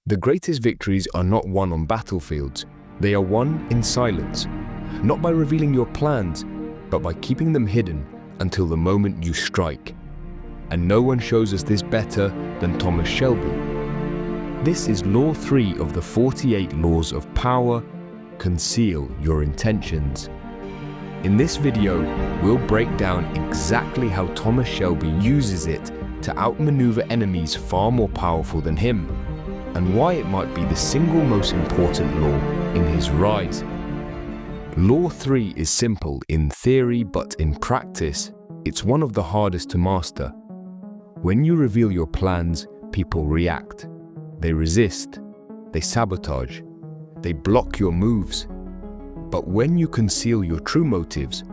The greatest victories are not won on battlefields. They are won in silence, not by revealing your plans, but by keeping them hidden until the moment you strike. And no one shows us this better than Thomas Shelby. This is Law 3 of the 48 Laws of Power: Conceal Your Intentions. In this video, we'll break down exactly how Thomas Shelby uses it to outmaneuver enemies far more powerful than him, and why it might be the single most important law in his rise. Law 3 is simple in theory, but in practice, it's one of the hardest to master. When you reveal your plans, people react. They resist. They sabotage. They block your moves. But when you conceal your true motives,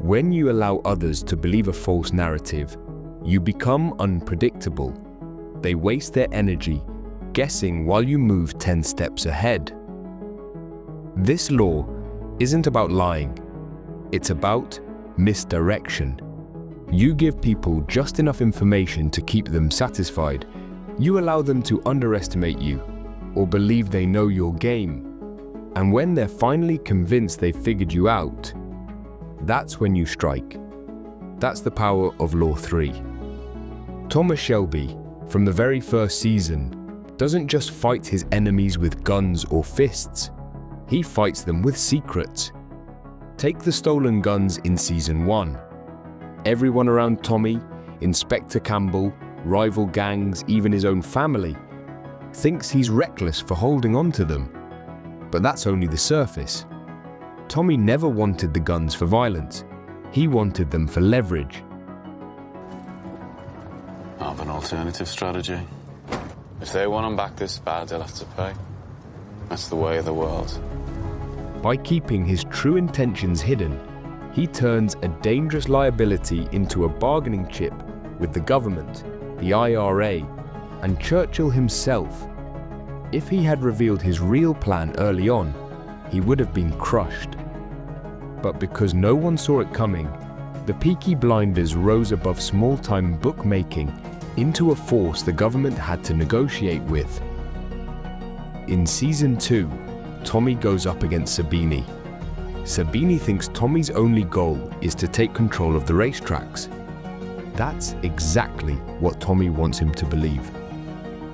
when you allow others to believe a false narrative, you become unpredictable. They waste their energy guessing while you move 10 steps ahead. This law isn't about lying. It's about misdirection. You give people just enough information to keep them satisfied. You allow them to underestimate you or believe they know your game. And when they're finally convinced they've figured you out, that's when you strike. That's the power of Law 3. Thomas Shelby, from the very first season, doesn't just fight his enemies with guns or fists. He fights them with secrets. Take the stolen guns in Season 1. Everyone around Tommy, Inspector Campbell, rival gangs, even his own family, thinks he's reckless for holding on to them. But that's only the surface. Tommy never wanted the guns for violence. He wanted them for leverage. I have an alternative strategy. If they want them back this bad, they'll have to pay. That's the way of the world. By keeping his true intentions hidden, he turns a dangerous liability into a bargaining chip with the government, the IRA, and Churchill himself. If he had revealed his real plan early on, he would have been crushed. But because no one saw it coming, the Peaky Blinders rose above small-time bookmaking into a force the government had to negotiate with. In Season 2, Tommy goes up against Sabini. Sabini thinks Tommy's only goal is to take control of the racetracks. That's exactly what Tommy wants him to believe.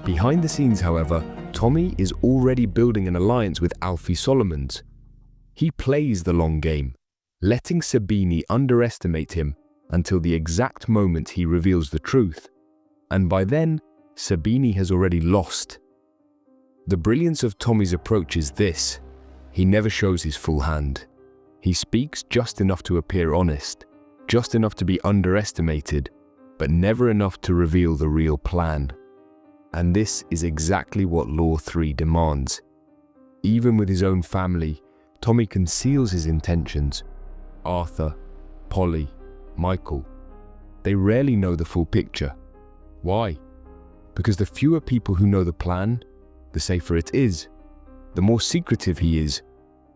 Behind the scenes, however, Tommy is already building an alliance with Alfie Solomons. He plays the long game, letting Sabini underestimate him until the exact moment he reveals the truth. And by then, Sabini has already lost. The brilliance of Tommy's approach is this: he never shows his full hand. He speaks just enough to appear honest, just enough to be underestimated, but never enough to reveal the real plan. And this is exactly what Law 3 demands. Even with his own family, Tommy conceals his intentions. Arthur, Polly, Michael, they rarely know the full picture. Why? Because the fewer people who know the plan, the safer it is. The more secretive he is,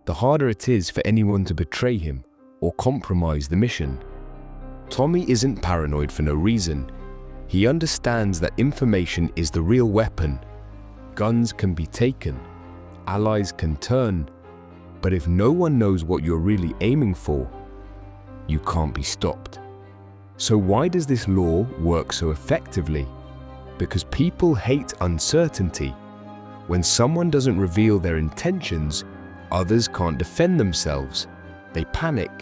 the harder it is for anyone to betray him or compromise the mission. Tommy isn't paranoid for no reason. He understands that information is the real weapon. Guns can be taken, allies can turn, but if no one knows what you're really aiming for, you can't be stopped. So why does this law work so effectively? Because people hate uncertainty. When someone doesn't reveal their intentions, others can't defend themselves. They panic,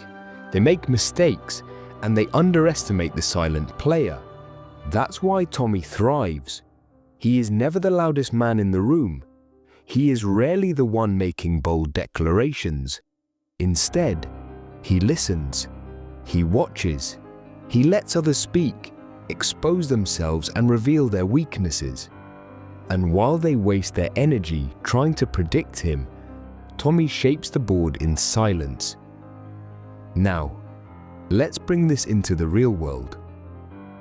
they make mistakes, and they underestimate the silent player. That's why Tommy thrives. He is never the loudest man in the room. He is rarely the one making bold declarations. Instead, he listens. He watches. He lets others speak, expose themselves, and reveal their weaknesses. And while they waste their energy trying to predict him, Tommy shapes the board in silence. Now, let's bring this into the real world.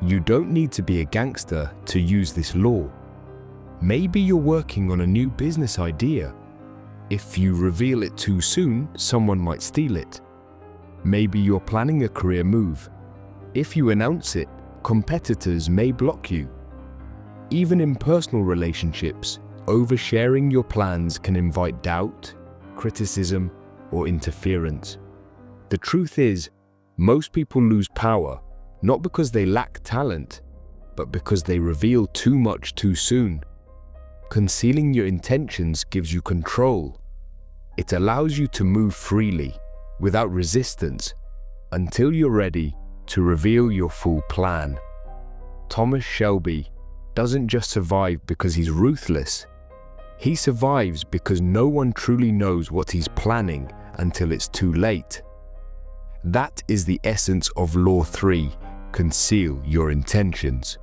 You don't need to be a gangster to use this law. Maybe you're working on a new business idea. If you reveal it too soon, someone might steal it. Maybe you're planning a career move. If you announce it, competitors may block you. Even in personal relationships, oversharing your plans can invite doubt, criticism, or interference. The truth is, most people lose power not because they lack talent, but because they reveal too much too soon. Concealing your intentions gives you control. It allows you to move freely, without resistance, until you're ready to reveal your full plan. Thomas Shelby doesn't just survive because he's ruthless. He survives because no one truly knows what he's planning until it's too late. That is the essence of Law 3, Conceal Your Intentions.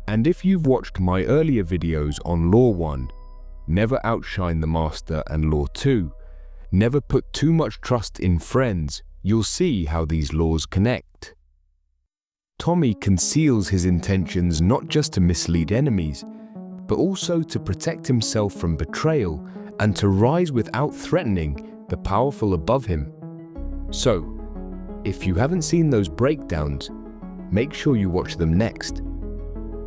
And if you've watched my earlier videos on Law 1, Never Outshine the Master, and Law 2, Never Put Too Much Trust in Friends, you'll see how these laws connect. Tommy conceals his intentions not just to mislead enemies, but also to protect himself from betrayal and to rise without threatening the powerful above him. So, if you haven't seen those breakdowns, make sure you watch them next.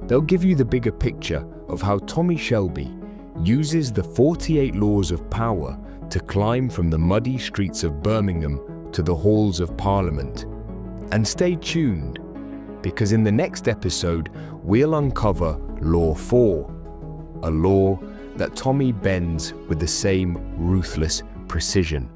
They'll give you the bigger picture of how Tommy Shelby uses the 48 laws of power to climb from the muddy streets of Birmingham to the halls of Parliament. And stay tuned, because in the next episode, we'll uncover Law 4, a law that Tommy bends with the same ruthless precision.